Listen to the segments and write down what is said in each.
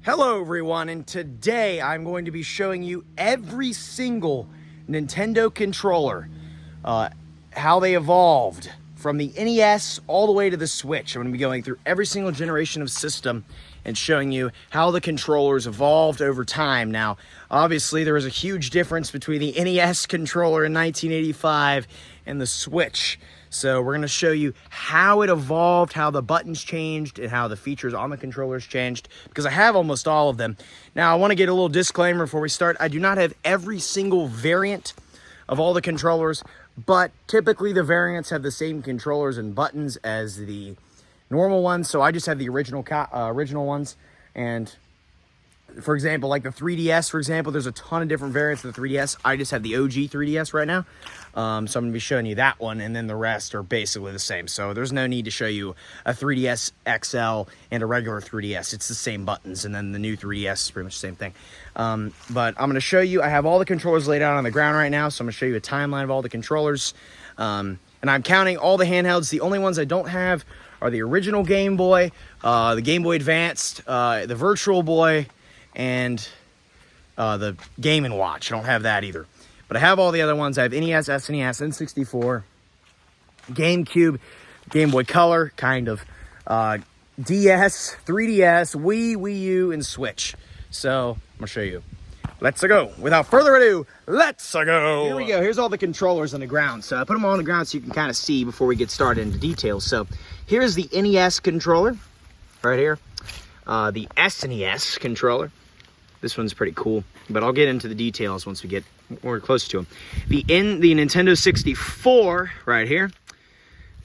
Hello everyone, and today I'm going to be showing you every single Nintendo controller, how they evolved from the NES all the way to the Switch. I'm going to be going through every single generation of system and showing you how the controllers evolved over time. Now, obviously there was a huge difference between the NES controller in 1985 and the Switch. So we're going to show you how it evolved, how the buttons changed, and how the features on the controllers changed, because I have almost all of them. Now, I want to get a little disclaimer before we start. I do not have every single variant of all the controllers, but typically the variants have the same controllers and buttons as the normal ones, so I just have the original ones. And for example, like the 3DS, for example, there's a ton of different variants of the 3DS. I just have the OG 3DS right now. So I'm going to be showing you that one, and then the rest are basically the same. So there's no need to show you a 3DS XL and a regular 3DS. It's the same buttons, and then the new 3DS is pretty much the same thing. But I'm going to show you, I have all the controllers laid out on the ground right now, so I'm going to show you a timeline of all the controllers. And I'm counting all the handhelds. The only ones I don't have are the original Game Boy, the Game Boy Advanced, the Virtual Boy, and the Game & Watch. I don't have that either. But I have all the other ones. I have NES, SNES, N64, GameCube, Game Boy Color, kind of, DS, 3DS, Wii U, and Switch. So, I'm going to show you. Let's go. Without further ado, let's go. Here we go. Here's all the controllers on the ground. So, I put them all on the ground so you can kind of see before we get started into details. So, here's the NES controller, right here. The SNES controller. This one's pretty cool, but I'll get into the details once we get more close to them. The Nintendo 64 right here.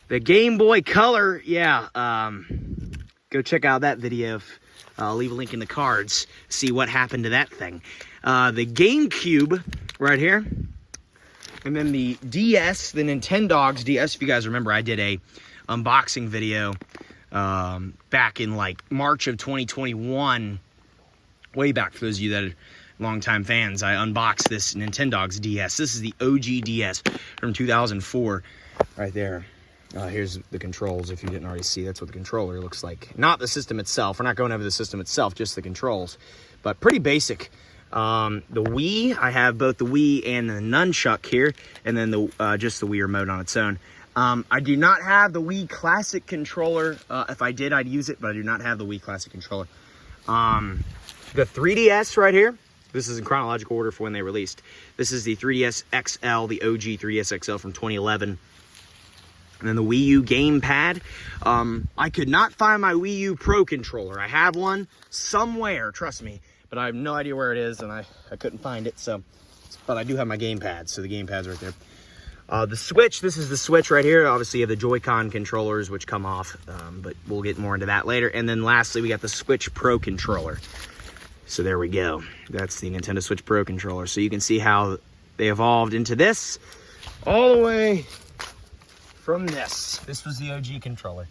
The Game Boy Color, yeah. Go check out that video. I'll leave a link in the cards. See what happened to that thing. The GameCube right here. And then the DS, the Nintendogs DS. If you guys remember, I did a unboxing video back in like March of 2021. Way back, for those of you that are longtime fans, I unboxed this Nintendogs DS. This is the OG DS from 2004, right there. Here's the controls, if you didn't already see. That's what the controller looks like. Not the system itself. We're not going over the system itself, just the controls. But pretty basic. The Wii, I have both the Wii and the Nunchuck here, and then the just the Wii remote on its own. I do not have the Wii Classic controller. If I did, I'd use it, but I do not have the Wii Classic controller. The 3DS right here, this is in chronological order for when they released. This is the 3DS XL, the OG 3DS XL from 2011. And then the Wii U gamepad. I could not find my Wii U Pro controller. I have one somewhere, trust me, but I have no idea where it is, and I couldn't find it. So, but I do have my gamepad, so the gamepad's right there. The Switch, this is the Switch right here. Obviously, you have the Joy-Con controllers, which come off, but we'll get more into that later. And then lastly, we got the Switch Pro controller. So there we go. That's the Nintendo Switch Pro controller. So you can see how they evolved into this, all the way from this. This was the OG controller.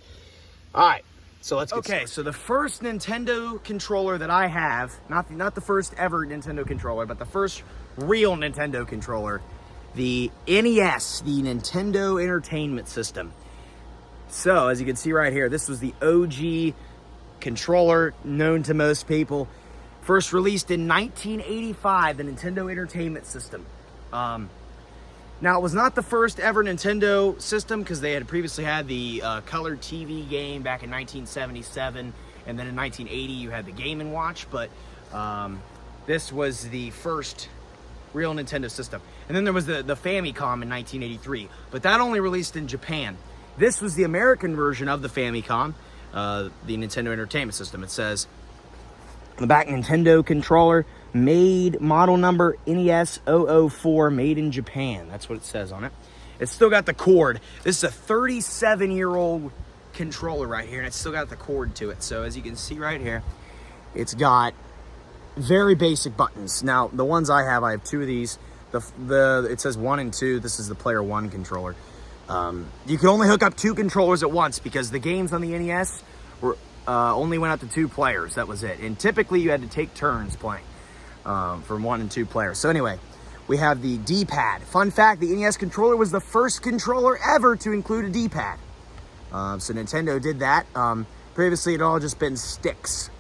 All right, so let's get started. So the first Nintendo controller that I have, not the first ever Nintendo controller, but the first real Nintendo controller, the NES, the Nintendo Entertainment System. So as you can see right here, this was the OG controller known to most people. First released in 1985, the Nintendo Entertainment System. Now, it was not the first ever Nintendo system, because they had previously had the Color TV game back in 1977, and then in 1980 you had the Game & Watch, but this was the first real Nintendo system. And then there was the Famicom in 1983, but that only released in Japan. This was the American version of the Famicom, the Nintendo Entertainment System. It says on the back, Nintendo controller, made model number NES 004, made in Japan. That's what it says on it. It's still got the cord. This is a 37-year-old controller right here, and it's still got the cord to it. So as you can see right here, it's got very basic buttons. Now, the ones I have two of these. It says 1 and 2. This is the player 1 controller. You can only hook up 2 controllers at once, because the games on the NES were only went out to 2 players. That was it. And typically you had to take turns playing from 1 and 2 players. So anyway, we have the D-pad. Fun fact, the NES controller was the first controller ever to include a D-pad. So Nintendo did that. Previously, it had all just been sticks.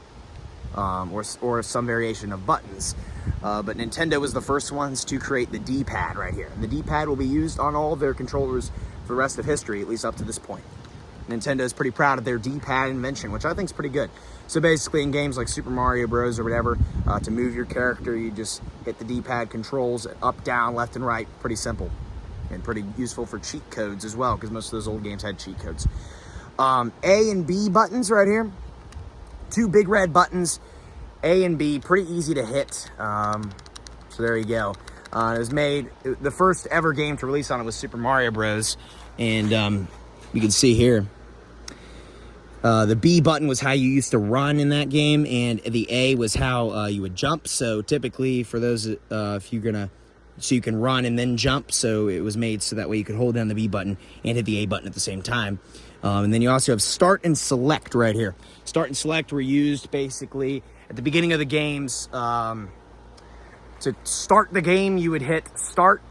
or some variation of buttons. But Nintendo was the first ones to create the D-pad right here. And the D-pad will be used on all of their controllers for the rest of history, at least up to this point. Nintendo is pretty proud of their D-pad invention, which I think is pretty good. So basically in games like Super Mario Bros. Or whatever, to move your character, you just hit the D-pad controls, up, down, left, and right. Pretty simple. And pretty useful for cheat codes as well, because most of those old games had cheat codes. A and B buttons right here. Two big red buttons, A and B, pretty easy to hit. So there you go. It was made, the first ever game to release on it was Super Mario Bros. And you can see here, the B button was how you used to run in that game, and the A was how you would jump. So typically for those, if you're gonna, so you can run and then jump. So it was made so that way you could hold down the B button and hit the A button at the same time. And then you also have start and select right here. Start and select were used basically at the beginning of the games. To start the game, you would hit start,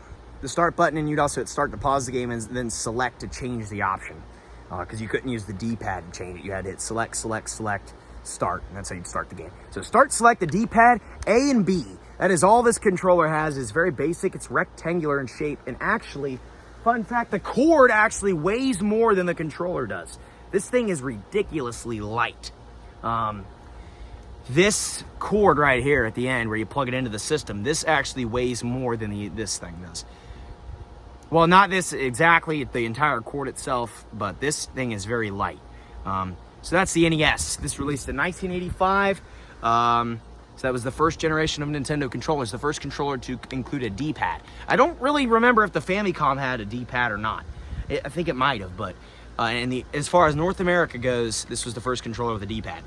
the start button, and you'd also hit start to pause the game, and then select to change the option. Because you couldn't use the D-pad to change it. You had to hit select, select, select, start, and that's how you'd start the game. So start, select, the D-pad, A and B. That is all this controller has. It's very basic. It's rectangular in shape, and actually, fun fact, the cord actually weighs more than the controller does. This thing is ridiculously light. This cord right here at the end where you plug it into the system, this actually weighs more than this thing does. Well, not this exactly, the entire cord itself, but this thing is very light. So that's the NES. This released in 1985. So that was the first generation of Nintendo controllers, the first controller to include a D-pad. I don't really remember if the Famicom had a D-pad or not. I think it might have, but as far as North America goes, this was the first controller with a D-pad.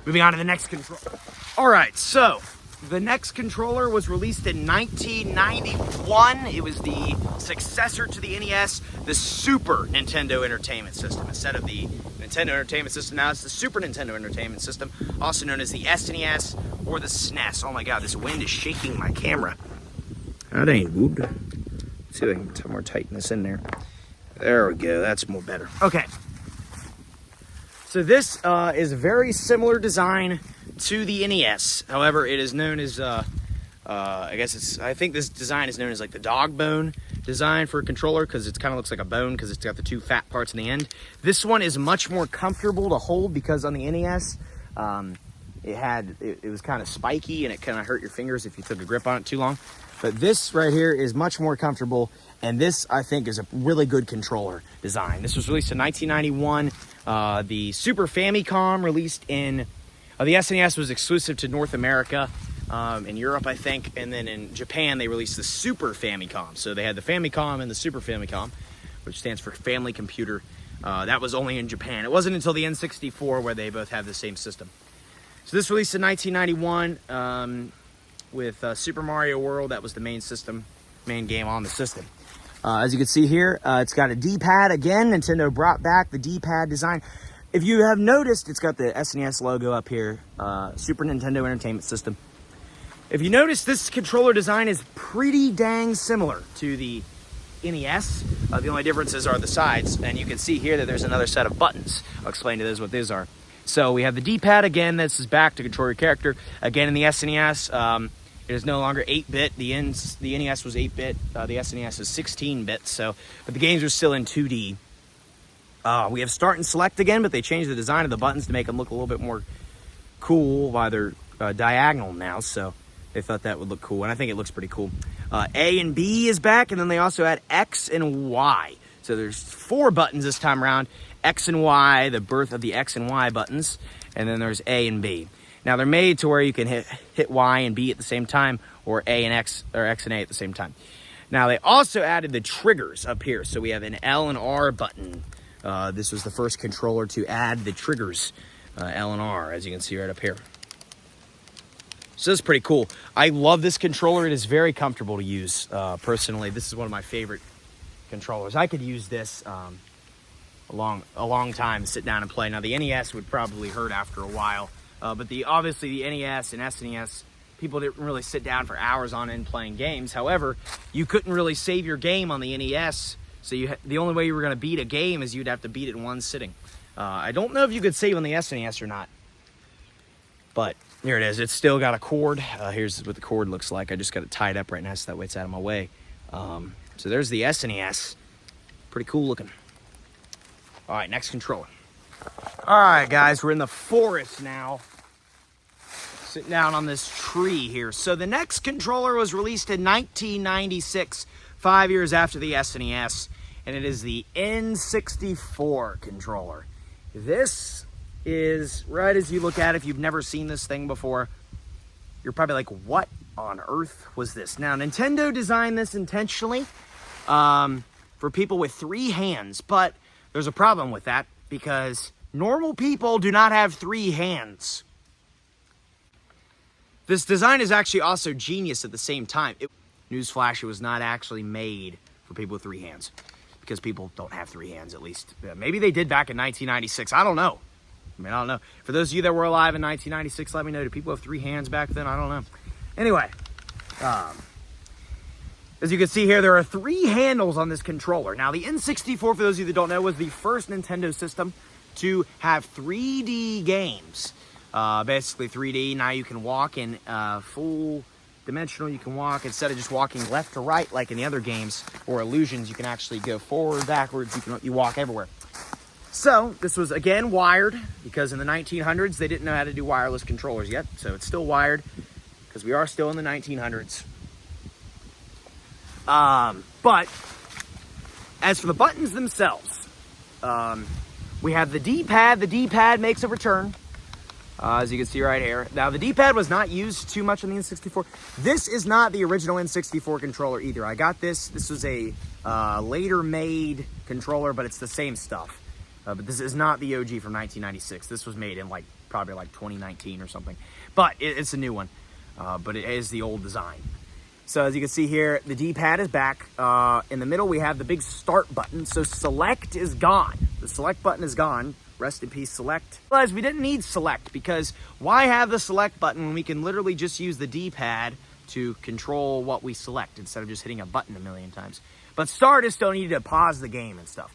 Moving on to the next controller. All right, so the next controller was released in 1991. It was the successor to the NES, the Super Nintendo Entertainment System. Instead of the Nintendo Entertainment System, now it's the Super Nintendo Entertainment System, also known as the SNES or the SNES. Oh my God, this wind is shaking my camera. That ain't good. Let's see if I can more tighten this in there. There we go, that's more better. Okay. So this is a very similar design to the NES. However, it is known as, I think this design is known as like the dog bone design for a controller, because it kind of looks like a bone because it's got the two fat parts in the end. This one is much more comfortable to hold because on the NES, it was kind of spiky and it kind of hurt your fingers if you took a grip on it too long. But this right here is much more comfortable, and this, I think, is a really good controller design. This was released in 1991. The Super Famicom released in... the SNES was exclusive to North America, in Europe, I think, and then in Japan, they released the Super Famicom. So they had the Famicom and the Super Famicom, which stands for Family Computer. That was only in Japan. It wasn't until the N64 where they both have the same system. So this released in 1991, with Super Mario World. That was the main game on the system. As you can see here, it's got a D-pad again. Nintendo brought back the D-pad design. If you have noticed, it's got the SNES logo up here, Super Nintendo Entertainment System. If you notice, this controller design is pretty dang similar to the NES. The only differences are the sides, and you can see here that there's another set of buttons. I'll explain to those what these are. So we have the D-pad again. This is back to control your character. Again, in the SNES, it is no longer 8-bit. The NES was 8-bit. The SNES is 16-bit. But the games are still in 2D. We have start and select again, but they changed the design of the buttons to make them look a little bit more cool while they're diagonal now. So they thought that would look cool, and I think it looks pretty cool. A and B is back, and then they also add X and Y. So there's 4 buttons this time around. X and Y, the birth of the X and Y buttons, and then there's A and B. Now they're made to where you can hit Y and B at the same time, or A and X, or X and A at the same time. Now they also added the triggers up here. So we have an L and R button. This was the first controller to add the triggers, L and R, as you can see right up here. So this is pretty cool. I love this controller. It is very comfortable to use. Personally, this is one of my favorite controllers. I could use this a long time to sit down and play. Now the NES would probably hurt after a while, but obviously the NES and SNES, people didn't really sit down for hours on end playing games. However, you couldn't really save your game on the NES. So the only way you were going to beat a game is you'd have to beat it in one sitting. I don't know if you could save on the SNES or not, but Here it is. It's still got a cord. Here's what the cord looks like. I just got it tied up right now so that way it's out of my way. So there's the SNES. Pretty cool looking. All right, next controller. All right, guys, we're in the forest now. Sitting down on this tree here. So the next controller was released in 1996, 5 years after the SNES, and it is the N64 controller. This is, right as you look at it, if you've never seen this thing before, you're probably like, what on earth was this? Now, Nintendo designed this intentionally for people with 3 hands, but there's a problem with that because normal people do not have 3 hands. This design is actually also genius at the same time. Newsflash, it was not actually made for people with 3 hands because people don't have 3 hands, at least. Maybe they did back in 1996. I don't know. I don't know. For those of you that were alive in 1996, let me know. Do people have 3 hands back then? I don't know. Anyway, as you can see here, there are 3 handles on this controller. Now, the N64, for those of you that don't know, was the first Nintendo system to have 3D games. Basically 3D. Now you can walk in full dimensional. You can walk, instead of just walking left to right like in the other games or Illusions, you can actually go forward, backwards. You walk everywhere. So this was again wired because in the 1900s they didn't know how to do wireless controllers yet. So it's still wired because we are still in the 1900s. But as for the buttons themselves, we have the D-pad. The D-pad makes a return. As you can see right here. Now, the D-pad was not used too much on the N64. This is not the original N64 controller either. I got this. This was a later made controller, but it's the same stuff. But this is not the OG from 1996. This was made in probably 2019 or something. But it's a new one. But it is the old design. So as you can see here, the D-pad is back. In the middle, we have the big start button. So select is gone. The select button is gone. Rest in peace, select. Realize we didn't need select because why have the select button when we can literally just use the D-pad to control what we select instead of just hitting a button a million times. But start is still needed to pause the game and stuff.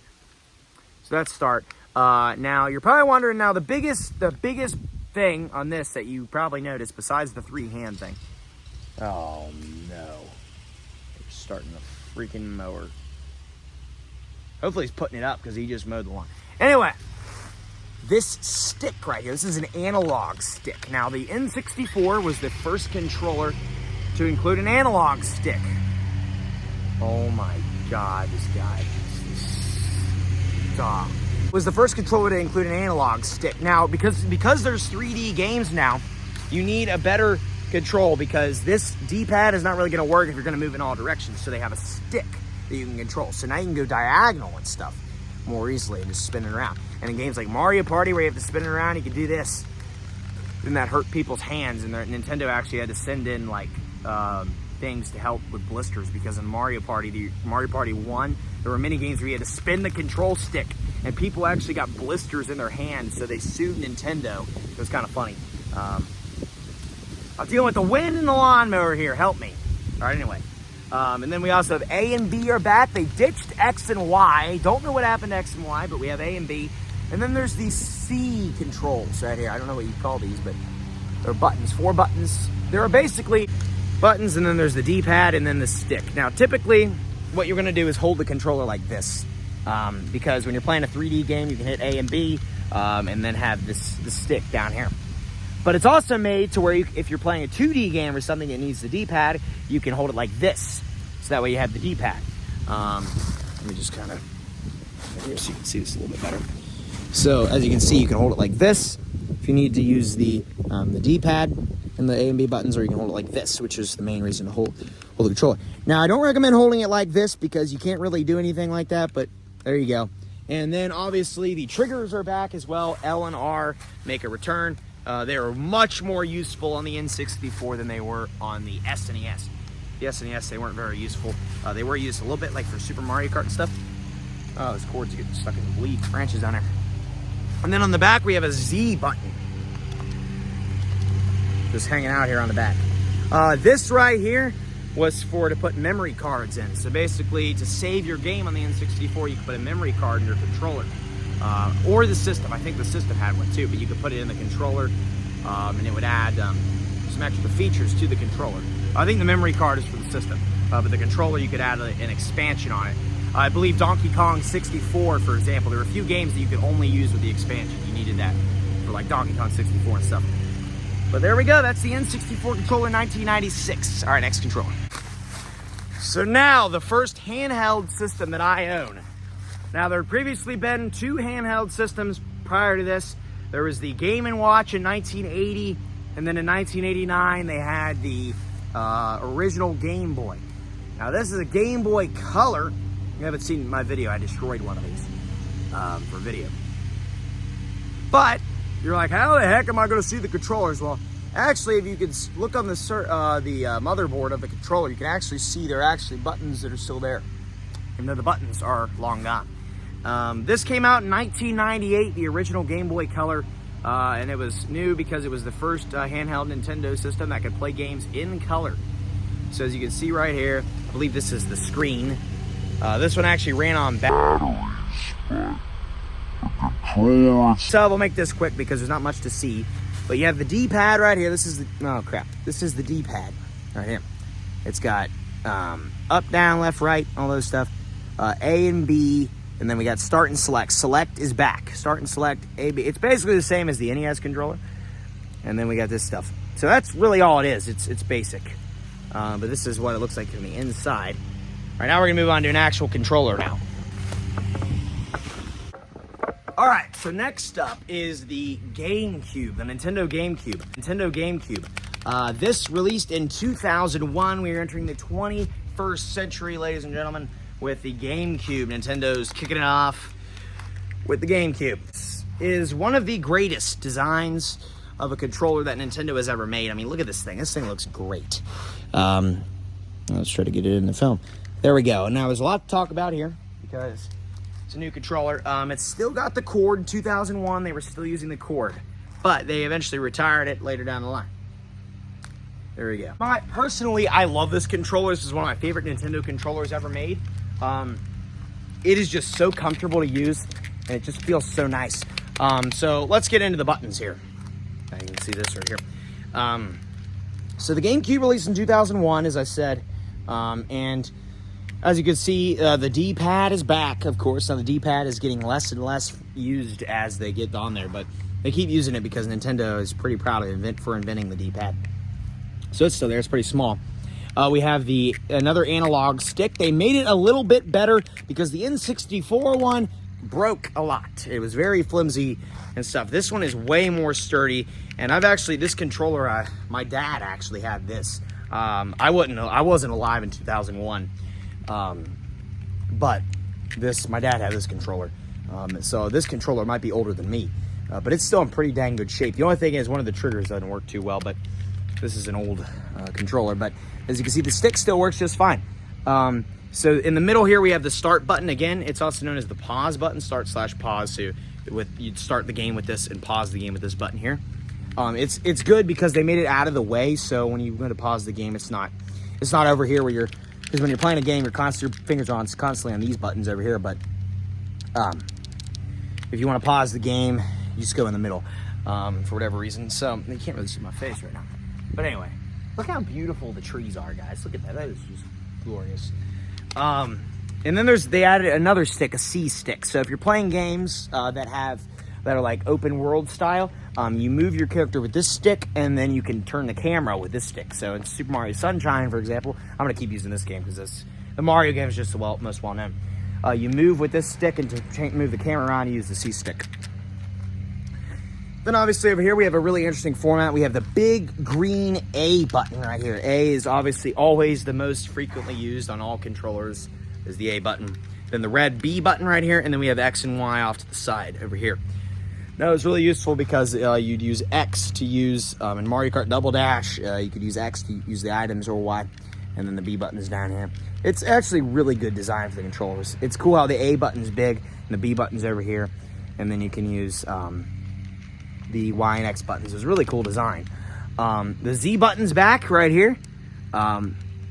So that's start. Now you're probably wondering the biggest thing on this that you probably noticed besides the 3-hand thing. Oh no. They're starting the freaking mower. Hopefully he's putting it up because he just mowed the lawn. Anyway. This stick right here, this is an analog stick. Now, the N64 was the first controller to include an analog stick. Oh my God, this guy. Stop. Was the first controller to include an analog stick. Now, because there's 3D games now, you need a better control because this D-pad is not really going to work if you're going to move in all directions. So they have a stick that you can control. So now you can go diagonal and stuff more easily and just spin it around. And in games like Mario Party where you have to spin it around, you can do this. Then that hurt people's hands, and Nintendo actually had to send in things to help with blisters because in Mario Party 1, there were many games where you had to spin the control stick and people actually got blisters in their hands, so they sued Nintendo. It was kind of funny. I'm dealing with the wind and the lawnmower here. Help me. All right, anyway. And then we also have A and B are back. They ditched X and Y. Don't know what happened to X and Y, but we have A and B. And then there's these C controls right here. I don't know what you call these, but they're buttons, 4 buttons. There are basically buttons, and then there's the D-pad and then the stick. Now, typically, what you're going to do is hold the controller like this. Because when you're playing a 3D game, you can hit A and B, and then have the stick down here. But it's also made to where if you're playing a 2D game or something that needs the D-pad, you can hold it like this. So that way you have the D-pad. Let me just kind of, here so you can see this a little bit better. So as you can see, you can hold it like this if you need to use the D-pad and the A and B buttons, or you can hold it like this, which is the main reason to hold the controller. Now, I don't recommend holding it like this because you can't really do anything like that, but there you go. And then obviously the triggers are back as well. L and R make a return. They are much more useful on the N64 than they were on the SNES. The SNES, they weren't very useful. They were used a little bit like for Super Mario Kart and stuff. Oh, this cord's getting stuck in the leaf branches down there. And then on the back, we have a Z button. Just hanging out here on the back. This right here was to put memory cards in. So basically, to save your game on the N64, you can put a memory card in your controller. Or the system. I think the system had one too, but you could put it in the controller. and it would add some extra features to the controller. I think the memory card is for the system, but the controller, you could add an expansion on it. I believe Donkey Kong 64, for example, there were a few games that you could only use with the expansion. You needed that for like Donkey Kong 64 and stuff. But there we go, that's the N64 controller 1996. All right, next controller. So now, the first handheld system that I own. Now, there had previously been 2 handheld systems prior to this. There was the Game & Watch in 1980, and then in 1989, they had the original Game Boy. Now, this is a Game Boy Color. You haven't seen my video, I destroyed one of these for video. But, you're like, how the heck am I going to see the controllers? Well, actually, if you could look on the motherboard of the controller, you can actually see there are actually buttons that are still there, even though the buttons are long gone. This came out in 1998, the original Game Boy Color, and it was new because it was the first handheld Nintendo system that could play games in color. So as you can see right here, I believe this is the screen. This one actually ran on batteries. So we'll make this quick because there's not much to see. But you have the D-pad right here. This is the, oh crap. This is the D-pad right here. It's got up, down, left, right, all those stuff. A and B, and then we got start and select. Select is back. Start and select, A, B. It's basically the same as the NES controller. And then we got this stuff. So that's really all it is. It's basic. But this is what it looks like from the inside. All right, now we're gonna move on to an actual controller now. All right, so next up is the GameCube, the Nintendo GameCube. This released in 2001. We are entering the 21st century, ladies and gentlemen, with the GameCube. Nintendo's kicking it off with the GameCube. This is one of the greatest designs of a controller that Nintendo has ever made. I mean, look at this thing. This thing looks great. Let's try to get it in the film. There we go. Now, there's a lot to talk about here because it's a new controller. It's still got the cord. In 2001, they were still using the cord, but they eventually retired it later down the line. There we go. Personally, I love this controller. This is one of my favorite Nintendo controllers ever made. It is just so comfortable to use, and it just feels so nice. So let's get into the buttons here. Now you can see this right here. So the GameCube released in 2001, as I said, and as you can see, the D-pad is back, of course. Now, the D-pad is getting less and less used as they get on there, but they keep using it because Nintendo is pretty proud of inventing the D-pad. So it's still there. It's pretty small. We have another analog stick. They made it a little bit better because the N64 one broke a lot. It was very flimsy and stuff. This one is way more sturdy, and this controller, my dad actually had this. I wasn't alive in 2001. But my dad had this controller. So this controller might be older than me, but it's still in pretty dang good shape. The only thing is one of the triggers doesn't work too well, but this is an old controller. But as you can see, the stick still works just fine. So in the middle here, we have the start button. Again, it's also known as the pause button, start/pause. So you'd start the game with this and pause the game with this button here. It's good because they made it out of the way. So when you go to pause the game, it's not over here where because when you're playing a game, your fingers are constantly on these buttons over here. But if you want to pause the game, you just go in the middle for whatever reason. So you can't really see my face right now. But anyway, look how beautiful the trees are, guys. Look at that. That is just glorious. And then they added another stick, a C stick. So if you're playing games that are like open world style, you move your character with this stick, and then you can turn the camera with this stick. So in Super Mario Sunshine, for example, I'm going to keep using this game because the Mario game is just the most well-known. You move with this stick, and to move the camera around, you use the C stick. Then obviously over here, we have a really interesting format. We have the big green A button right here. A is obviously always the most frequently used on all controllers, is the A button. Then the red B button right here, and then we have X and Y off to the side over here. Now, it's really useful because you'd use X to use, in Mario Kart Double Dash, you could use X to use the items, or Y, and then the B button is down here. It's actually really good design for the controllers. It's cool how the A button's big, and the B button's over here, and then you can use the Y and X buttons. It's a really cool design. The Z button's back right here.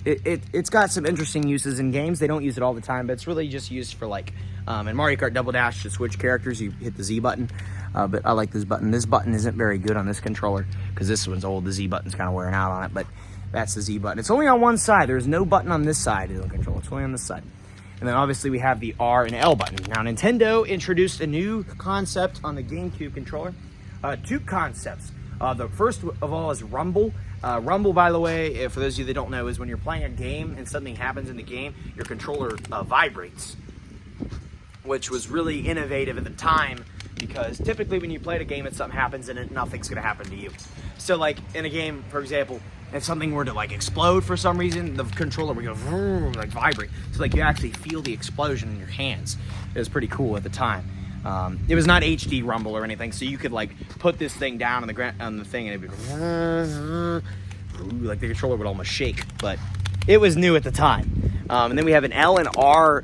it's got some interesting uses in games. They don't use it all the time, but it's really just used for like in Mario Kart Double Dash to switch characters. You hit the Z button, but I like this button. This button isn't very good on this controller because this one's old. The Z button's kind of wearing out on it, but that's the Z button. It's only on one side. There's no button on this side of the controller. It's only on this side. And then obviously we have the R and L button. Now Nintendo introduced a new concept on the GameCube controller. Two concepts. The first of all is rumble. Rumble, by the way, for those of you that don't know, is when you're playing a game and something happens in the game, your controller vibrates, which was really innovative at the time because typically when you play a game and something happens in it, nothing's going to happen to you. So like in a game, for example, if something were to like explode for some reason, the controller would go vroom, like vibrate. So like you actually feel the explosion in your hands. It was pretty cool at the time. It was not HD rumble or anything, so you could like put this thing down on the ground on the thing and it'd be like the controller would almost shake. But it was new at the time. And then we have an L and R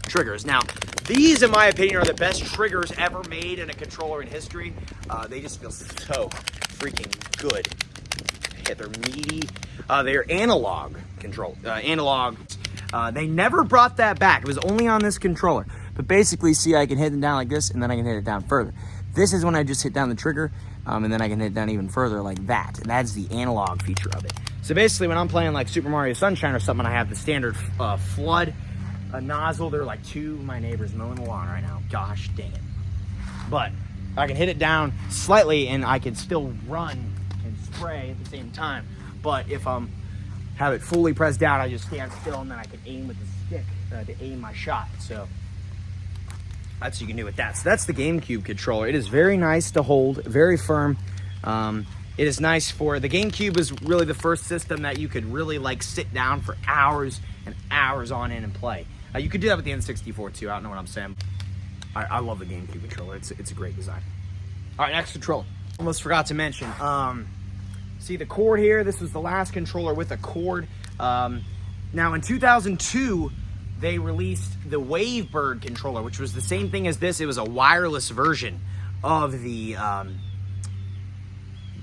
triggers. Now these, in my opinion, are the best triggers ever made in a controller in history. They just feel so freaking good. They're meaty. They're analog control. They never brought that back. It was only on this controller. But basically, see, I can hit it down like this, and then I can hit it down further. This is when I just hit down the trigger, and then I can hit it down even further like that. And that's the analog feature of it. So basically, when I'm playing like Super Mario Sunshine or something, I have the standard flood nozzle. There are like two of my neighbors mowing the lawn right now. Gosh dang it. But I can hit it down slightly, and I can still run and spray at the same time. But if have it fully pressed down, I just stand still, and then I can aim with the stick to aim my shot. So that's what you can do with that. So that's the GameCube controller. It is very nice to hold, very firm. It is nice for, the GameCube was really the first system that you could really like sit down for hours and hours on end and play. You could do that with the N64 too, I don't know what I'm saying. I love the GameCube controller, it's a great design. All right, next controller. Almost forgot to mention, see the cord here? This was the last controller with a cord. Now in 2002, they released the Wavebird controller, which was the same thing as this. It was a wireless version of the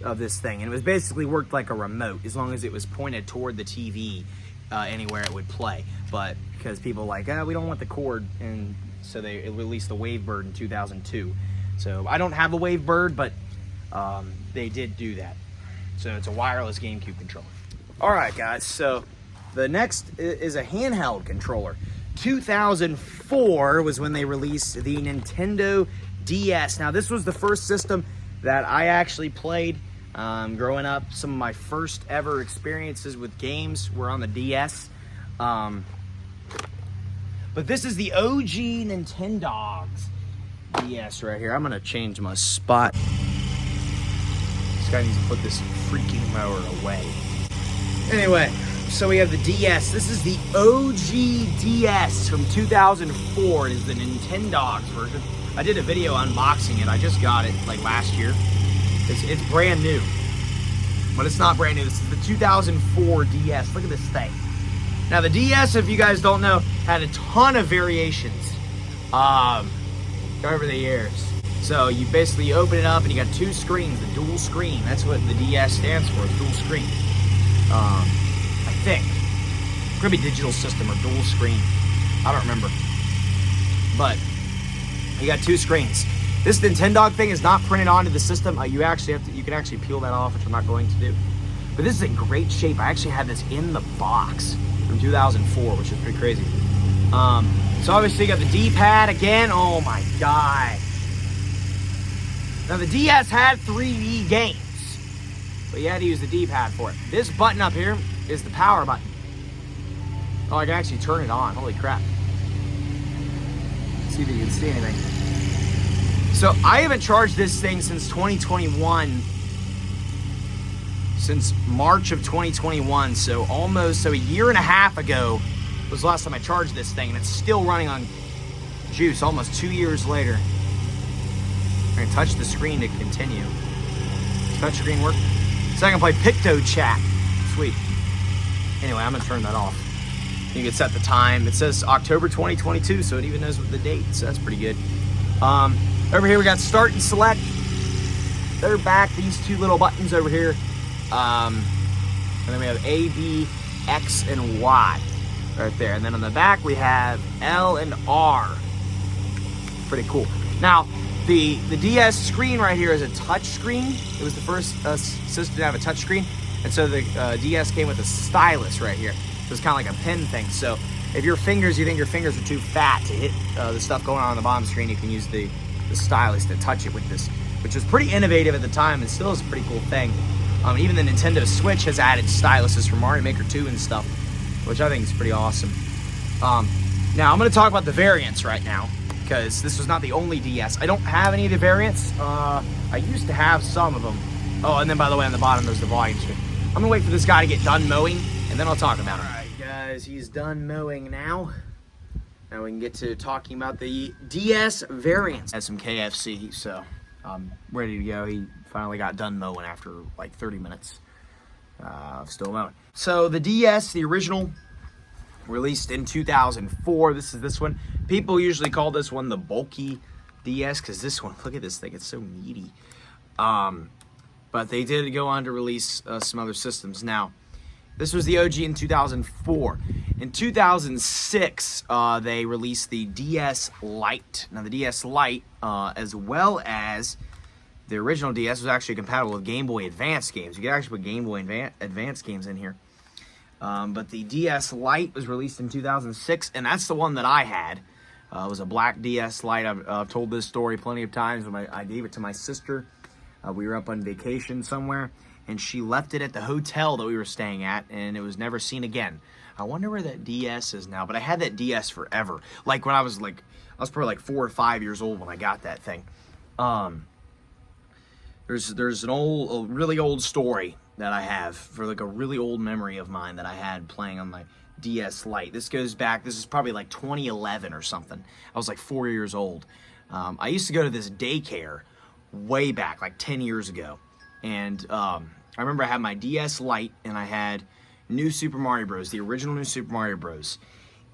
of this thing, and it was basically worked like a remote as long as it was pointed toward the TV. Anywhere it would play, but because people were like, we don't want the cord, and so they released the Wavebird in 2002. So I don't have a Wavebird, but they did do that. So it's a wireless GameCube controller. All right, guys. So the next is a handheld controller. 2004 was when they released the Nintendo DS. Now, this was the first system that I actually played growing up. Some of my first ever experiences with games were on the DS. But this is the OG Nintendogs DS right here. I'm going to change my spot. This guy needs to put this freaking mower away. Anyway, so we have the DS. This is the OG DS from 2004. It is the Nintendogs version. I did a video unboxing it. I just got it like last year. It's brand new, but it's not brand new. This is the 2004 DS. Look at this thing. Now the DS, if you guys don't know, had a ton of variations over the years. So you basically open it up and you got two screens, the dual screen. That's what the DS stands for, dual screen. I think. It could be digital system or dual screen. I don't remember. But you got two screens. This Nintendog thing is not printed onto the system. You can actually peel that off, which I'm not going to do. But this is in great shape. I actually had this in the box from 2004, which is pretty crazy. So obviously you got the D-pad again. Oh my god. Now the DS had 3D games, but you had to use the D-pad for it. This button up here is the power button. Oh, I can actually turn it on. Holy crap. Let's see if you can see anything. So I haven't charged this thing since 2021. Since March of 2021. So a year and a half ago was the last time I charged this thing, and it's still running on juice almost 2 years later. I'm gonna touch the screen to continue. Does touch screen work? So I can play Picto Chat. Sweet. Anyway, I'm gonna turn that off. You can set the time. It says October 2022, so it even knows the date, so that's pretty good. Over here we got start and select. They're back, these two little buttons over here. And then we have A, B, X and Y right there. And then on the back we have L and R. Pretty cool. Now, the DS screen right here is a touch screen. It was the first system to have a touch screen. And so the DS came with a stylus right here. So it's kind of like a pen thing. So if you think your fingers are too fat to hit the stuff going on the bottom screen, you can use the stylus to touch it with this, which was pretty innovative at the time and still is a pretty cool thing. Even the Nintendo Switch has added styluses for Mario Maker 2 and stuff, which I think is pretty awesome. Now I'm going to talk about the variants right now, because this was not the only DS. I don't have any of the variants. I used to have some of them. Oh, and then by the way, on the bottom there's the volume screen. I'm going to wait for this guy to get done mowing, and then I'll talk about it. Alright guys, he's done mowing now. Now we can get to talking about the DS variants. Had some KFC, so I'm ready to go. He finally got done mowing after like 30 minutes of still mowing. So the DS, the original, released in 2004. This is this one. People usually call this one the bulky DS, because this one, look at this thing, it's so meaty. But they did go on to release some other systems. Now, this was the OG in 2004. In 2006, they released the DS Lite. Now, the DS Lite, as well as the original DS, was actually compatible with Game Boy Advance games. You could actually put Game Boy Advance games in here. But the DS Lite was released in 2006, and that's the one that I had. It was a black DS Lite. I've told this story plenty of times. When I gave it to my sister. We were up on vacation somewhere, and she left it at the hotel that we were staying at, and it was never seen again. I wonder where that DS is now, but I had that DS forever. Like when I was probably like 4 or 5 years old when I got that thing. There's a really old story that I have for like a really old memory of mine that I had playing on my DS Lite. This goes back, this is probably like 2011 or something. I was like 4 years old. I used to go to this daycare way back, like 10 years ago. And I remember I had my DS Lite, and I had New Super Mario Bros., the original New Super Mario Bros.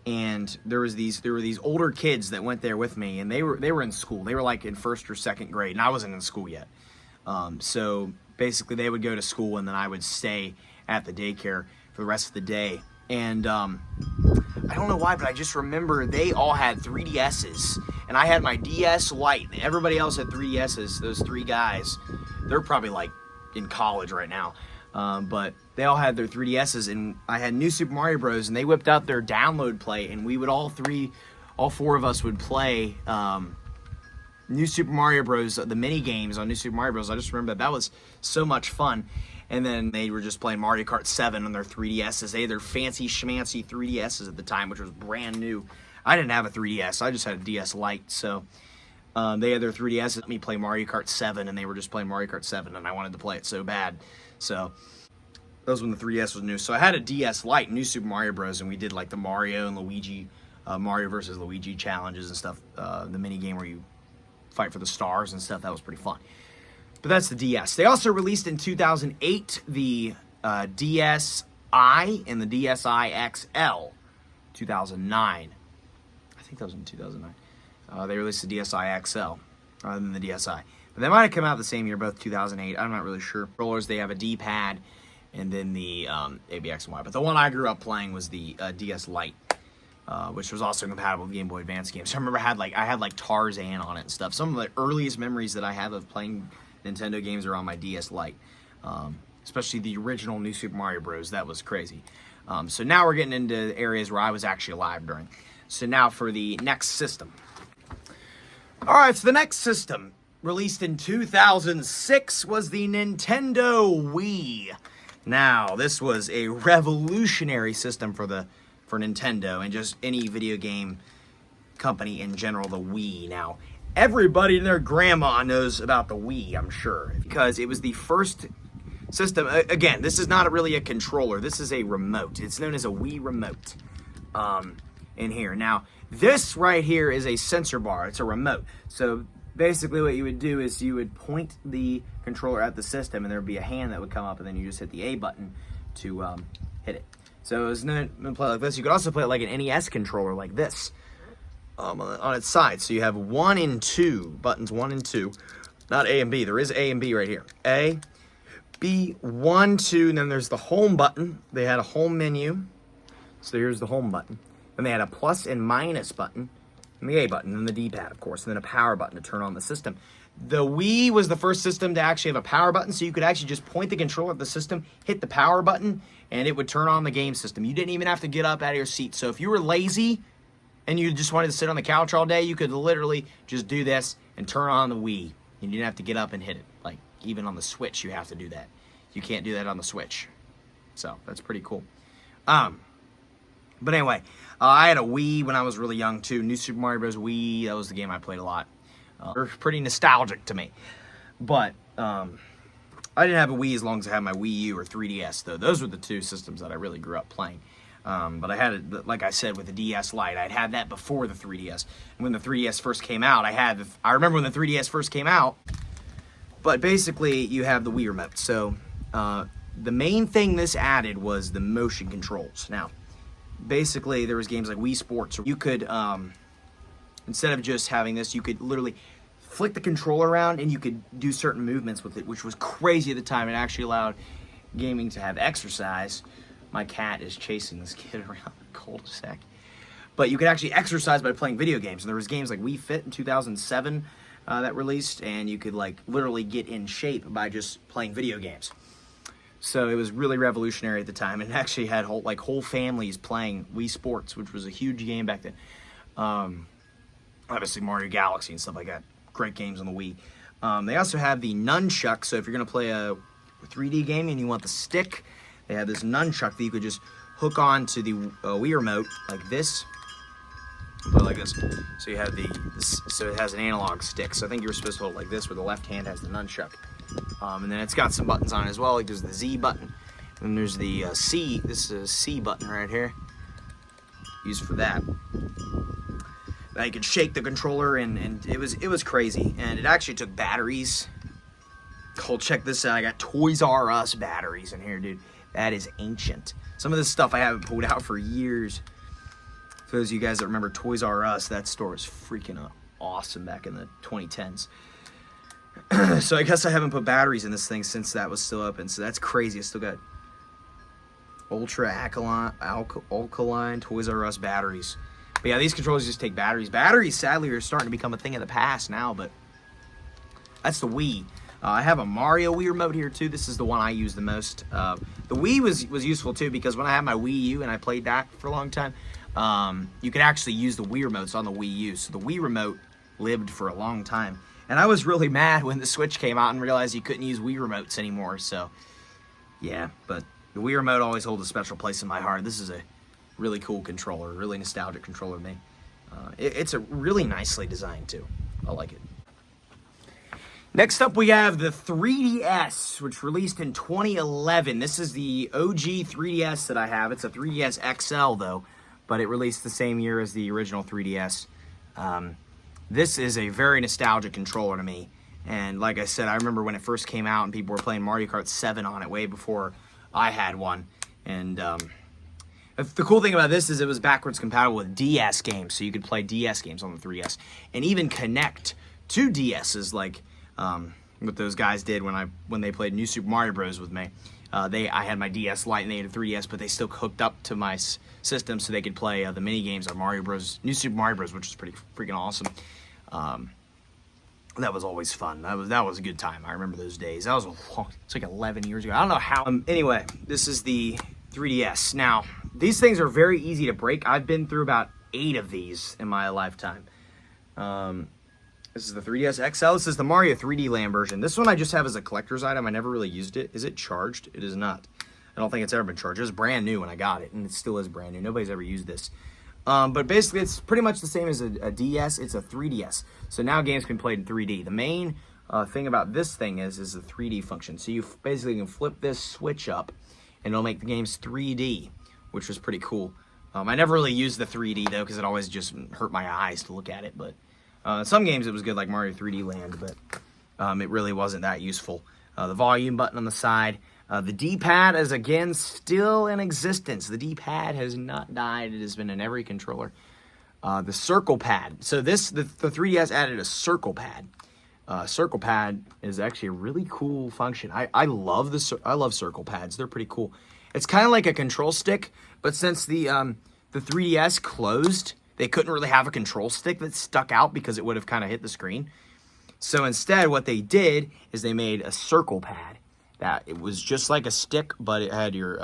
And there were these older kids that went there with me, and they were in school. They were like in 1st or 2nd grade, and I wasn't in school yet. So basically they would go to school, and then I would stay at the daycare for the rest of the day. And I don't know why, but I just remember they all had 3DSs, and I had my DS Lite, and everybody else had 3DSs. Those 3 guys, they're probably like in college right now, but they all had their 3DSs, and I had New Super Mario Bros., and they whipped out their download play, and we would all 4 of us would play New Super Mario Bros., the mini games on New Super Mario Bros. I just remember that was so much fun. And then they were just playing Mario Kart 7 on their 3DSs. They had their fancy schmancy 3DSs at the time, which was brand new. I didn't have a 3DS. I just had a DS Lite. So they had their 3DSs. Let me play Mario Kart 7, and they were just playing Mario Kart 7, and I wanted to play it so bad. So that was when the 3DS was new. So I had a DS Lite, New Super Mario Bros., and we did like the Mario and Luigi, Mario versus Luigi challenges and stuff. The mini game where you fight for the stars and stuff. That was pretty fun. But that's the DS. They also released in 2008 the DSi and the DSi XL. 2009. I think that was in 2009. They released the DSi XL rather than the DSi. But they might have come out the same year, both 2008. I'm not really sure. Controllers, they have a D-pad and then the ABX and Y. But the one I grew up playing was the DS Lite, which was also compatible with Game Boy Advance games. So I remember I had like Tarzan on it and stuff. Some of the earliest memories that I have of playing Nintendo games are on my DS Lite, especially the original New Super Mario Bros. That was crazy. So now we're getting into areas where I was actually alive during. So now for the next system. Alright, so the next system, released in 2006, was the Nintendo Wii. Now, this was a revolutionary system for Nintendo and just any video game company in general, the Wii. Now, everybody and their grandma knows about the Wii, I'm sure, because it was the first system. Again, this is not really a controller. This is a remote. It's known as a Wii remote in here. Now, this right here is a sensor bar. It's a remote. So basically what you would do is you would point the controller at the system, and there would be a hand that would come up, and then you just hit the A button to hit it. So it's not going to play like this. You could also play it like an NES controller like this. On its side. So you have 1 and 2, buttons 1 and 2, not A and B. There is A and B right here. A, B1, 2, and then there's the home button. They had a home menu. So here's the home button. Then they had a plus and minus button, and the A button, and the D-pad, of course, and then a power button to turn on the system. The Wii was the first system to actually have a power button, so you could actually just point the controller at the system, hit the power button, and it would turn on the game system. You didn't even have to get up out of your seat. So if you were lazy and you just wanted to sit on the couch all day, you could literally just do this and turn on the Wii. You didn't have to get up and hit it. Like, even on the Switch, you have to do that. You can't do that on the Switch. So, that's pretty cool. But anyway, I had a Wii when I was really young, too. New Super Mario Bros. Wii, that was the game I played a lot. It was pretty nostalgic to me. But, I didn't have a Wii as long as I had my Wii U or 3DS, though. Those were the two systems that I really grew up playing. But I had it, like I said, with the DS Lite. I'd had that before the 3DS. And when the 3DS first came out, I remember when the 3DS first came out. But basically, you have the Wii remote. So, the main thing this added was the motion controls. Now, basically, there was games like Wii Sports. You could, instead of just having this, you could literally flick the controller around and you could do certain movements with it, which was crazy at the time. It actually allowed gaming to have exercise. My cat is chasing this kid around the cul-de-sac. But you could actually exercise by playing video games. And there was games like Wii Fit in 2007 that released, and you could like literally get in shape by just playing video games. So it was really revolutionary at the time, and actually had whole families playing Wii Sports, which was a huge game back then. Obviously Mario Galaxy and stuff like that. Great games on the Wii. They also have the nunchuck, so if you're going to play a 3D game and you want the stick, they have this nunchuck that you could just hook on to the Wii remote like this. Play like this. So you have so it has an analog stick. So I think you were supposed to hold it like this, where the left hand has the nunchuck. And then it's got some buttons on it as well. Like there's the Z button, and there's the C. This is a C button right here, used for that. Now you could shake the controller, and it was crazy. And it actually took batteries. Oh, check this out! I got Toys R Us batteries in here, dude. That is ancient. Some of this stuff I haven't pulled out for years. For those of you guys that remember Toys R Us, that store was freaking awesome back in the 2010s. So I guess I haven't put batteries in this thing since that was still open. So that's crazy. I still got Ultra Alkaline Toys R Us batteries. But yeah, these controllers just take batteries. Batteries, sadly, are starting to become a thing of the past now, but that's the Wii. I have a Mario Wii remote here too. This is the one I use the most. The Wii was useful too, because when I had my Wii U and I played that for a long time, you could actually use the Wii remotes on the Wii U. So the Wii remote lived for a long time. And I was really mad when the Switch came out and realized you couldn't use Wii remotes anymore. So yeah, but the Wii remote always holds a special place in my heart. This is a really cool controller, really nostalgic controller to me. It's a really nicely designed too. I like it. Next up, we have the 3DS, which released in 2011. This is the OG 3DS that I have. It's a 3DS XL, though, but it released the same year as the original 3DS. This is a very nostalgic controller to me. And like I said, I remember when it first came out and people were playing Mario Kart 7 on it way before I had one. And the cool thing about this is it was backwards compatible with DS games, so you could play DS games on the 3DS. And even connect to DS's, like what those guys did when they played New Super Mario Bros. With me. I had my DS Lite and they had a 3DS, but they still hooked up to my system so they could play the mini games on New Super Mario Bros., which was pretty freaking awesome. That was always fun. That was a good time. I remember those days. It's like 11 years ago. I don't know how. Anyway, this is the 3DS. Now, these things are very easy to break. I've been through about 8 of these in my lifetime. This is the 3DS XL. This is the Mario 3D Land version. This one I just have as a collector's item. I never really used it. Is it charged? It is not. I don't think it's ever been charged. It was brand new when I got it, and it still is brand new. Nobody's ever used this. But basically, it's pretty much the same as a DS. It's a 3DS. So now games can be played in 3D. The main thing about this thing is the 3D function. So you basically can flip this switch up, and it'll make the games 3D, which was pretty cool. I never really used the 3D, though, because it always just hurt my eyes to look at it. But some games it was good, like Mario 3D Land, but it really wasn't that useful. The volume button on the side. The D-pad is, again, still in existence. The D-pad has not died. It has been in every controller. The circle pad. So the 3DS added a circle pad. circle pad is actually a really cool function. I love circle pads. They're pretty cool. It's kind of like a control stick, but since the 3DS closed, they couldn't really have a control stick that stuck out because it would have kind of hit the screen. So instead, what they did is they made a circle pad that it was just like a stick, but it had your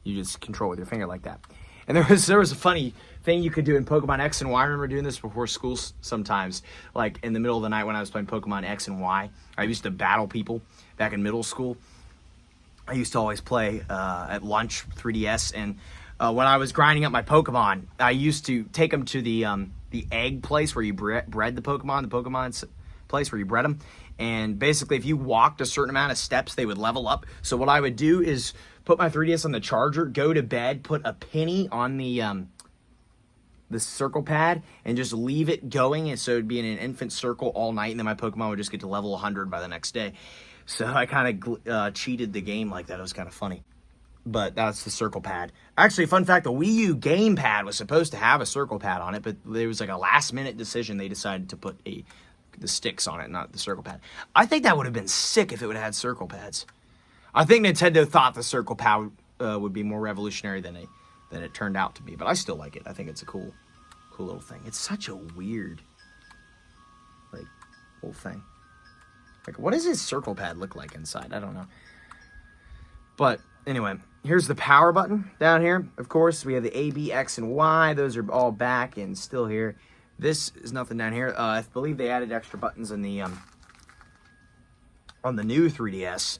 you just control with your finger like that. And there was a funny thing you could do in Pokemon X and Y. I remember doing this before school sometimes, like in the middle of the night when I was playing Pokemon X and Y. I used to battle people back in middle school. I used to always play at lunch 3DS, and when I was grinding up my Pokemon, I used to take them to the egg place where you bred the Pokemon's place where you bred them. And basically, if you walked a certain amount of steps, they would level up. So what I would do is put my 3DS on the charger, go to bed, put a penny on the circle pad, and just leave it going. And so it'd be in an infinite circle all night, and then my Pokemon would just get to level 100 by the next day. So I kind of cheated the game like that. It was kind of funny. But that's the circle pad. Actually, fun fact, the WiiU gamepad was supposed to have a circle pad on it, but there was like a last-minute decision. They decided to put the sticks on it, not the circle pad. I think that would have been sick if it would have had circle pads. I think Nintendo thought the circle pad would be more revolutionary than it turned out to be, but I still like it. I think it's a cool little thing. It's such a weird, like, whole thing. Like, what does his circle pad look like inside? I don't know. But anyway, here's the power button down here. Of course, we have the A, B, X, and Y. Those are all back and still here. This is nothing down here. I believe they added extra buttons in the on the new 3DS,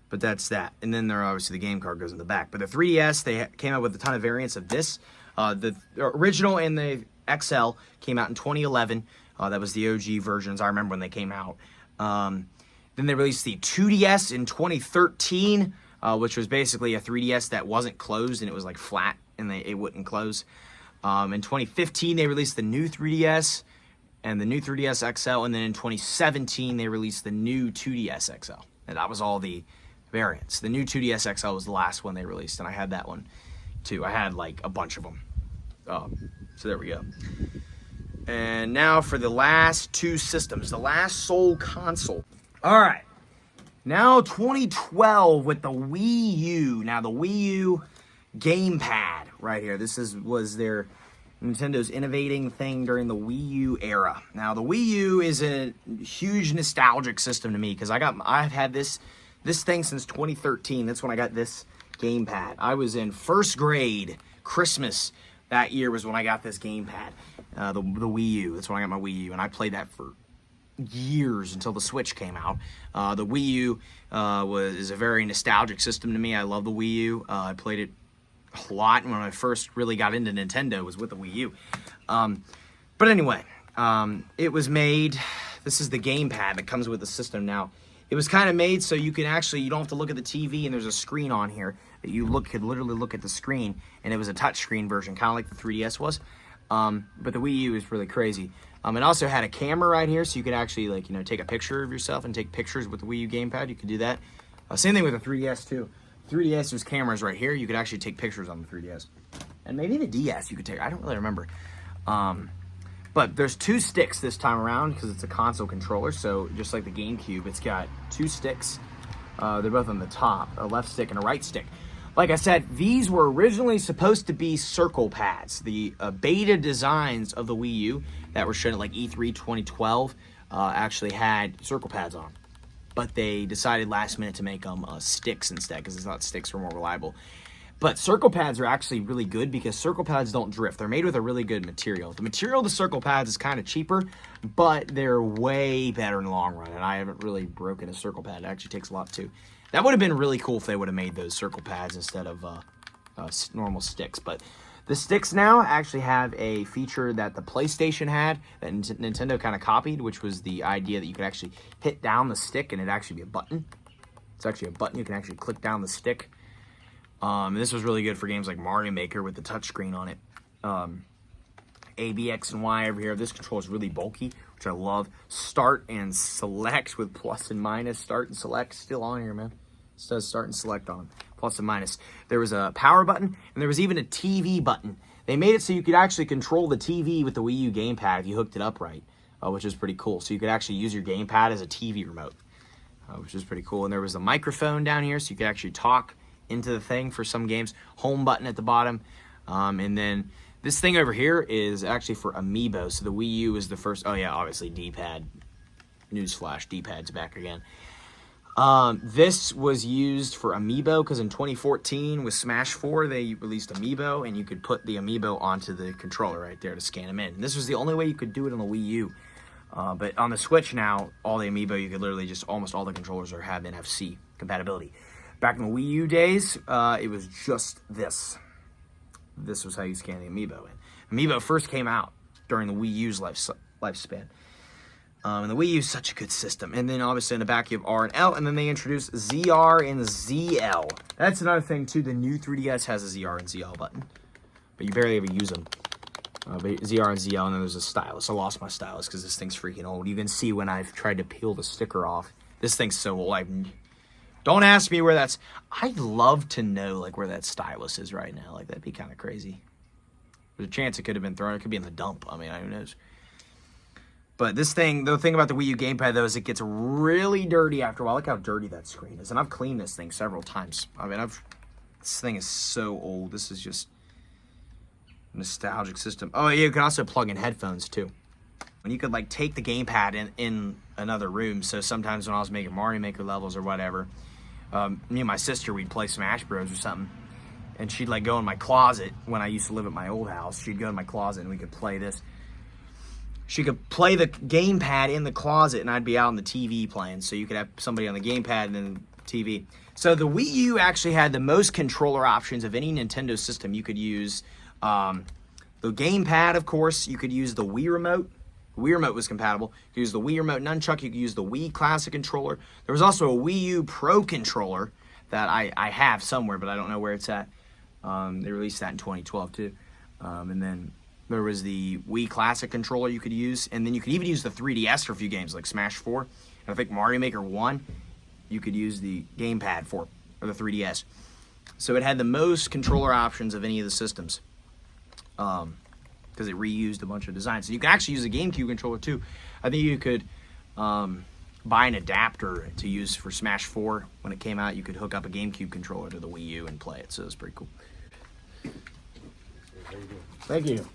but that's that. And then there obviously the game card goes in the back. But the 3DS, they came out with a ton of variants of this. The original and the XL came out in 2011. That was the OG versions. I remember when they came out. Then they released the 2DS in 2013, which was basically a 3DS that wasn't closed and it was like flat and it wouldn't close. In 2015, they released the new 3DS and the new 3DS XL, and then in 2017, they released the new 2DS XL. And that was all the variants. The new 2DS XL was the last one they released, and I had that one too. I had like a bunch of them. So there we go. And now for the last two systems, the last sole console. All right, now 2012 with the WiiU. Now the WiiU gamepad right here. This was their Nintendo's innovating thing during the Wii U era. Now the Wii U is a huge nostalgic system to me because I've had this thing since 2013. That's when I got this gamepad. I was in first grade. Christmas that year was when I got this gamepad. The Wii U. That's when I got my Wii U, and I played that for years until the Switch came out. The Wii U is a very nostalgic system to me. I love the Wii U. I played it a lot when I first really got into Nintendo was with the Wii U. But anyway, it was made. This is the gamepad that comes with the system now. It was kind of made so you don't have to look at the TV, and there's a screen on here that you could literally look at the screen, and it was a touchscreen version, kind of like the 3DS was. But the Wii U is really crazy. It also had a camera right here, so you could actually take a picture of yourself and take pictures with the Wii U gamepad. You could do that. Same thing with the 3DS too. 3DS, there's cameras right here. You could actually take pictures on the 3DS. And maybe the DS you could take. I don't really remember. But there's two sticks this time around because it's a console controller. So just like the GameCube, it's got two sticks. They're both on the top, a left stick and a right stick. Like I said, these were originally supposed to be circle pads. The beta designs of the Wii U that were shown at like E3 2012 actually had circle pads on. But they decided last minute to make them sticks instead because they thought sticks were more reliable. But circle pads are actually really good because circle pads don't drift. They're made with a really good material. The material of the circle pads is kind of cheaper, but they're way better in the long run. And I haven't really broken a circle pad. It actually takes a lot too. That would have been really cool if they would have made those circle pads instead of normal sticks. But the sticks now actually have a feature that the PlayStation had that Nintendo kind of copied, which was the idea that you could actually hit down the stick and it'd actually be a button. It's actually a button. You can actually click down the stick. This was really good for games like Mario Maker with the touchscreen on it. A, B, X, and Y over here. This controller is really bulky, which I love. Start and select with plus and minus. Start and select still on here, man. It says start and select on plus and minus. There was a power button, and there was even a TV button. They made it so you could actually control the TV with the Wii U gamepad if you hooked it up right. which is pretty cool. So you could actually use your gamepad as a TV remote, which is pretty cool. And there was a microphone down here, so you could actually talk into the thing for some games. Home button at the bottom. And then this thing over here is actually for Amiibo. So the Wii U is the first. Oh yeah, obviously D-pad. Newsflash, D-pad's back again. This was used for Amiibo because in 2014 with Smash 4 they released Amiibo, and you could put the Amiibo onto the controller right there to scan them in. And this was the only way you could do it on the Wii U. But on the Switch now, all the Amiibo, you could literally just, almost all the controllers have NFC compatibility. Back in the Wii U days, it was just this. This was how you scan the Amiibo. And Amiibo first came out during the Wii U's lifespan. And the Wii U is such a good system. And then obviously in the back you have R and L, and then they introduced ZR and ZL. That's another thing too. The new 3DS has a ZR and ZL button, but you barely ever use them. But ZR and ZL, and then there's a stylus. I lost my stylus because this thing's freaking old. You can see when I've tried to peel the sticker off. This thing's so old. Don't ask me where that's. I'd love to know like where that stylus is right now. Like that'd be kind of crazy. There's a chance it could have been thrown. It could be in the dump. I mean, who knows? But this thing, the thing about the Wii U gamepad, though, is it gets really dirty after a while. Look how dirty that screen is. And I've cleaned this thing several times. I mean, this thing is so old. This is just a nostalgic system. Oh, yeah, you can also plug in headphones, too. And you could, like, take the gamepad in another room. So sometimes when I was making Mario Maker levels or whatever, me and my sister, we'd play Smash Bros. Or something. And she'd, like, go in my closet when I used to live at my old house. She'd go in my closet and we could play this. She could play the gamepad in the closet, and I'd be out on the TV playing. So you could have somebody on the gamepad and then TV. So the Wii U actually had the most controller options of any Nintendo system. You could use the gamepad, of course. You could use the Wii Remote. The Wii Remote was compatible. You could use the Wii Remote Nunchuck. You could use the Wii Classic Controller. There was also a Wii U Pro Controller that I have somewhere, but I don't know where it's at. They released that in 2012, too. And then there was the Wii Classic Controller you could use, and then you could even use the 3DS for a few games, like Smash 4. And I think Mario Maker 1, you could use the gamepad for, or the 3DS. So it had the most controller options of any of the systems, because it reused a bunch of designs. So you can actually use a GameCube controller, too. I think you could buy an adapter to use for Smash 4. When it came out, you could hook up a GameCube controller to the Wii U and play it, so it was pretty cool. Thank you.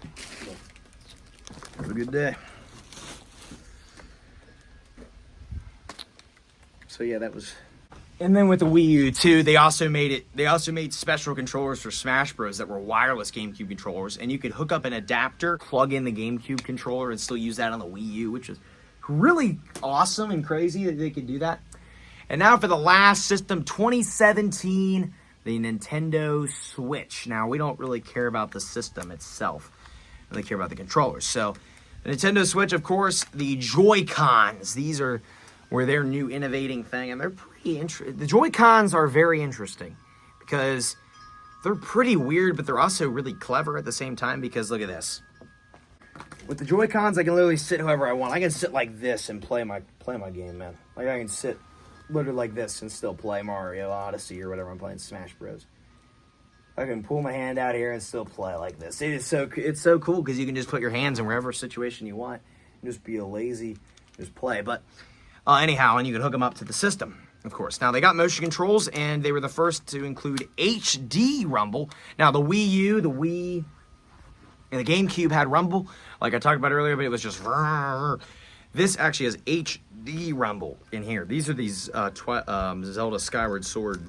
Have a good day. So yeah, that was. And then with the Wii U too, they also made special controllers for Smash Bros. That were wireless GameCube controllers, and you could hook up an adapter, plug in the GameCube controller, and still use that on the Wii U, which is really awesome and crazy that they could do that. And now for the last system, 2017. The Nintendo Switch. Now, we don't really care about the system itself. We really care about the controllers. So, the Nintendo Switch, of course, the Joy-Cons. These were their new innovating thing, and they're pretty interesting. The Joy-Cons are very interesting because they're pretty weird, but they're also really clever at the same time because look at this. With the Joy-Cons, I can literally sit however I want. I can sit like this and play my game, man. Like, I can sit literally like this and still play Mario Odyssey or whatever I'm playing, Smash Bros. I can pull my hand out here and still play like this. It's so cool because you can just put your hands in wherever situation you want and just be a lazy, just play. But anyhow, and you can hook them up to the system, of course. Now, they got motion controls, and they were the first to include HD Rumble. Now, the Wii U, the Wii, and the GameCube had Rumble, like I talked about earlier, but it was just... This actually has HD Rumble in here. These are these Zelda Skyward Sword,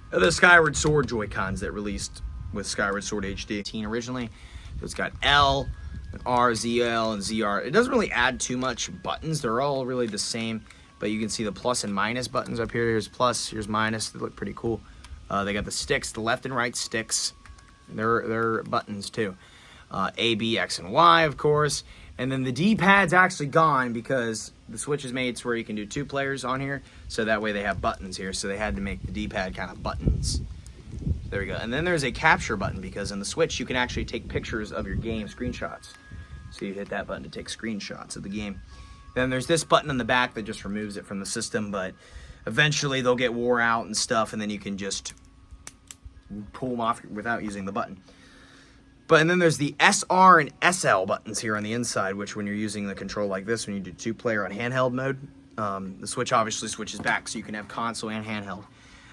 the Skyward Sword Joy-Cons that released with Skyward Sword HD originally. So it's got L, and R, ZL, and ZR. It doesn't really add too much buttons. They're all really the same, but you can see the plus and minus buttons up here. Here's plus, here's minus. They look pretty cool. They got the sticks, the left and right sticks. They're buttons too. A, B, X, and Y, of course. And then the D-pad's actually gone because the Switch is made to where you can do 2 players on here. So that way they have buttons here. So they had to make the D-pad kind of buttons. There we go. And then there's a capture button because in the Switch you can actually take pictures of your game, screenshots. So you hit that button to take screenshots of the game. Then there's this button in the back that just removes it from the system. But eventually they'll get wore out and stuff. And then you can just pull them off without using the button. And then there's the SR and SL buttons here on the inside, which when you're using the control like this, when you do 2-player on handheld mode, the Switch obviously switches back so you can have console and handheld.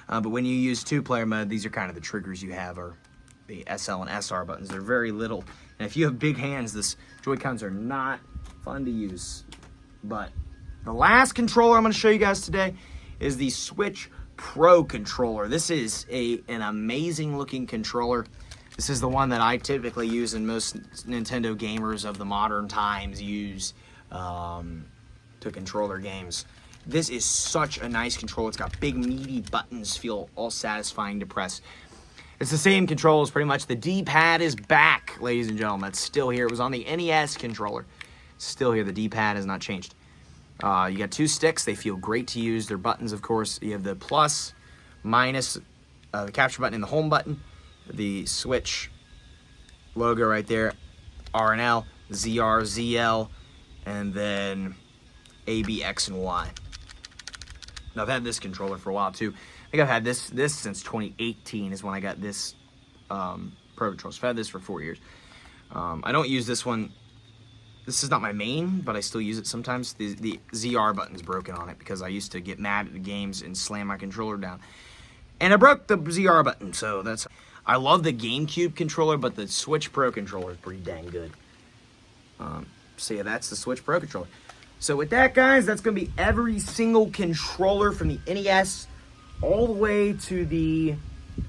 But when you use 2-player mode, these are kind of the triggers you have, are the SL and SR buttons. They're very little. And if you have big hands, this Joy-Cons are not fun to use. But the last controller I'm going to show you guys today is the Switch Pro controller. This is an amazing looking controller. This is the one that I typically use and most Nintendo gamers of the modern times use to control their games. This is such a nice controller. It's got big meaty buttons, feel all satisfying to press. It's the same controls pretty much. The D-pad is back, ladies and gentlemen. It's still here. It was on the NES controller. It's still here. The D-pad has not changed. You got 2 sticks. They feel great to use. They're buttons, of course. You have the plus, minus, the capture button and the home button. The Switch logo right there, R and L, ZR, ZL, and then A, B, X, and Y. Now, I've had this controller for a while, too. I think I've had this since 2018 is when I got this Pro Controller. So I've had this for 4 years. I don't use this one. This is not my main, but I still use it sometimes. The ZR button's broken on it because I used to get mad at the games and slam my controller down. And I broke the ZR button, so that's... I love the GameCube controller, but the Switch Pro controller is pretty dang good. So yeah, that's the Switch Pro controller. So with that, guys, that's going to be every single controller from the NES all the way to the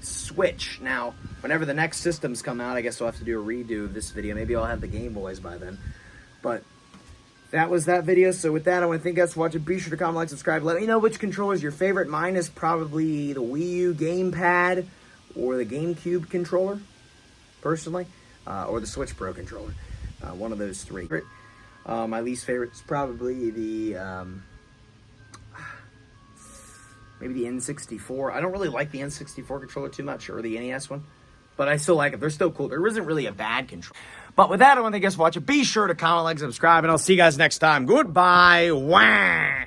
Switch. Now, whenever the next systems come out, I guess I'll have to do a redo of this video. Maybe I'll have the Game Boys by then. But that was that video. So with that, I want to thank you guys for watching. Be sure to comment, like, subscribe. Let me know which controller is your favorite. Mine is probably the WiiU gamepad or the GameCube controller, personally, or the Switch Pro controller. One of those 3. My least favorite is probably the, maybe the N64. I don't really like the N64 controller too much, or the NES one, but I still like it. They're still cool. There isn't really a bad controller. But with that, I want to thank you guys for watching. Be sure to comment, like, subscribe, and I'll see you guys next time. Goodbye. Wah!